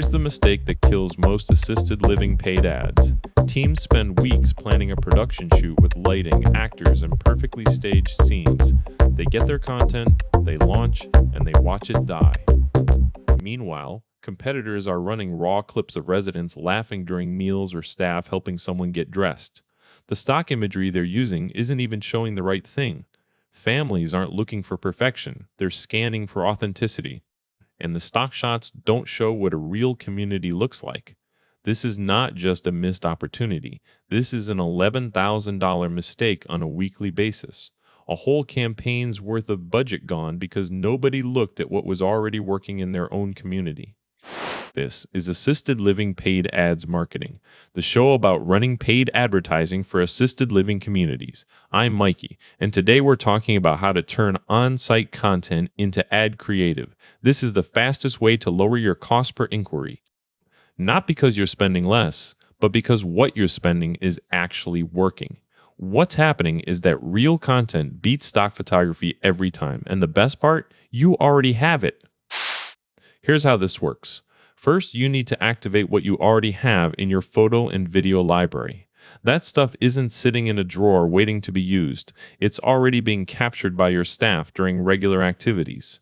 Here's the mistake that kills most assisted living paid ads. Teams spend weeks planning a production shoot with lighting, actors, and perfectly staged scenes. They get their content, they launch, and they watch it die. Meanwhile, competitors are running raw clips of residents laughing during meals or staff helping someone get dressed. The stock imagery they're using isn't even showing the right thing. Families aren't looking for perfection, they're scanning for authenticity. And the stock shots don't show what a real community looks like. This is not just a missed opportunity. This is an $11,000 mistake on a weekly basis. A whole campaign's worth of budget gone because nobody looked at what was already working in their own community. This is Assisted Living Paid Ads Marketing, the show about running paid advertising for assisted living communities. I'm Mikey, and today we're talking about how to turn on-site content into ad creative. This is the fastest way to lower your cost per inquiry. Not because you're spending less, but because what you're spending is actually working. What's happening is that real content beats stock photography every time, and the best part, you already have it. Here's how this works. First, you need to activate what you already have in your photo and video library. That stuff isn't sitting in a drawer waiting to be used. It's already being captured by your staff during regular activities.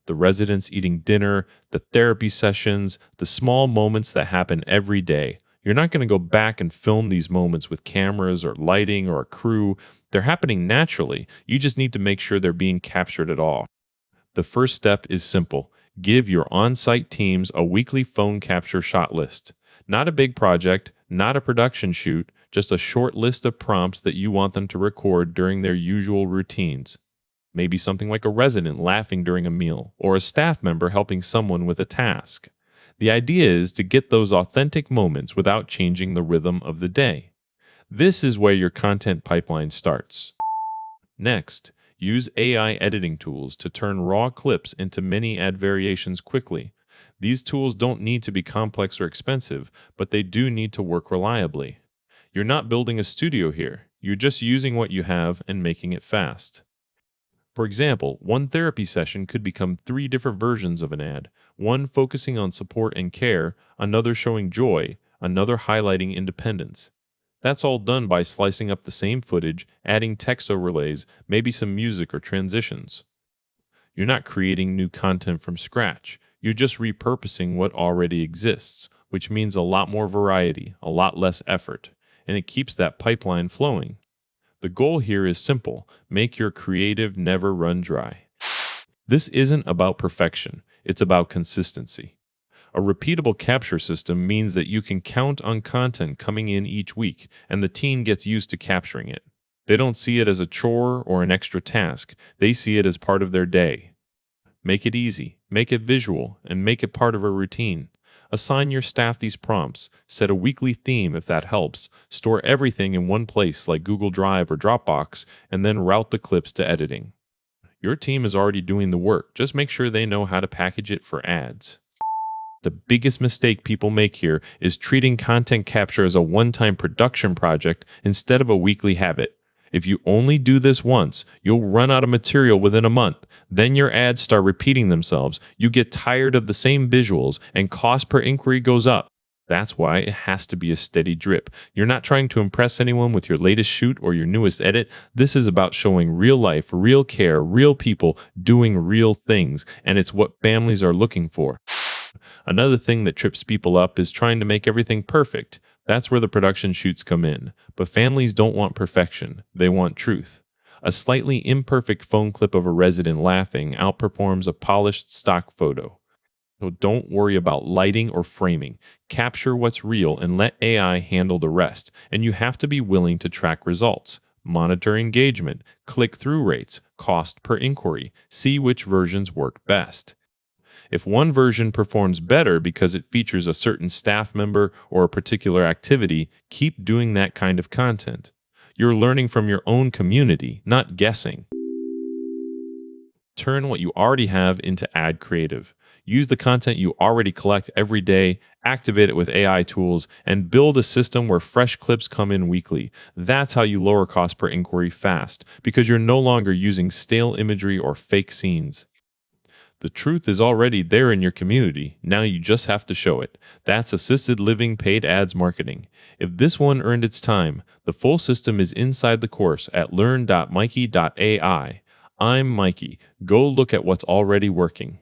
The residents eating dinner, the therapy sessions, the small moments that happen every day. You're not going to go back and film these moments with cameras or lighting or a crew. They're happening naturally. You just need to make sure they're being captured at all. The first step is simple. Give your on-site teams a weekly phone capture shot list. Not a big project, not a production shoot, just a short list of prompts that you want them to record during their usual routines. Maybe something like a resident laughing during a meal, or a staff member helping someone with a task. The idea is to get those authentic moments without changing the rhythm of the day. This is where your content pipeline starts. Next, use AI editing tools to turn raw clips into mini ad variations quickly. These tools don't need to be complex or expensive, but they do need to work reliably. You're not building a studio here. You're just using what you have and making it fast. For example, one therapy session could become 3 different versions of an ad, one focusing on support and care, another showing joy, another highlighting independence. That's all done by slicing up the same footage, adding text overlays, maybe some music or transitions. You're not creating new content from scratch. You're just repurposing what already exists, which means a lot more variety, a lot less effort, and it keeps that pipeline flowing. The goal here is simple. Make your creative never run dry. This isn't about perfection. It's about consistency. A repeatable capture system means that you can count on content coming in each week, and the team gets used to capturing it. They don't see it as a chore or an extra task. They see it as part of their day. Make it easy, make it visual, and make it part of a routine. Assign your staff these prompts, set a weekly theme if that helps, store everything in one place like Google Drive or Dropbox, and then route the clips to editing. Your team is already doing the work. Just make sure they know how to package it for ads. The biggest mistake people make here is treating content capture as a one-time production project instead of a weekly habit. If you only do this once, you'll run out of material within a month. Then your ads start repeating themselves. You get tired of the same visuals, and cost per inquiry goes up. That's why it has to be a steady drip. You're not trying to impress anyone with your latest shoot or your newest edit. This is about showing real life, real care, real people doing real things, and it's what families are looking for. Another thing that trips people up is trying to make everything perfect. That's where the production shoots come in. But families don't want perfection. They want truth. A slightly imperfect phone clip of a resident laughing outperforms a polished stock photo. So don't worry about lighting or framing. Capture what's real and let AI handle the rest. And you have to be willing to track results. Monitor engagement, click-through rates, cost per inquiry. See which versions work best. If one version performs better because it features a certain staff member or a particular activity, keep doing that kind of content. You're learning from your own community, not guessing. Turn what you already have into ad creative. Use the content you already collect every day, activate it with AI tools, and build a system where fresh clips come in weekly. That's how you lower cost per inquiry fast, because you're no longer using stale imagery or fake scenes. The truth is already there in your community. Now you just have to show it. That's assisted living paid ads marketing. If this one earned its time, the full system is inside the course at learn.mikey.ai. I'm Mikey. Go look at what's already working.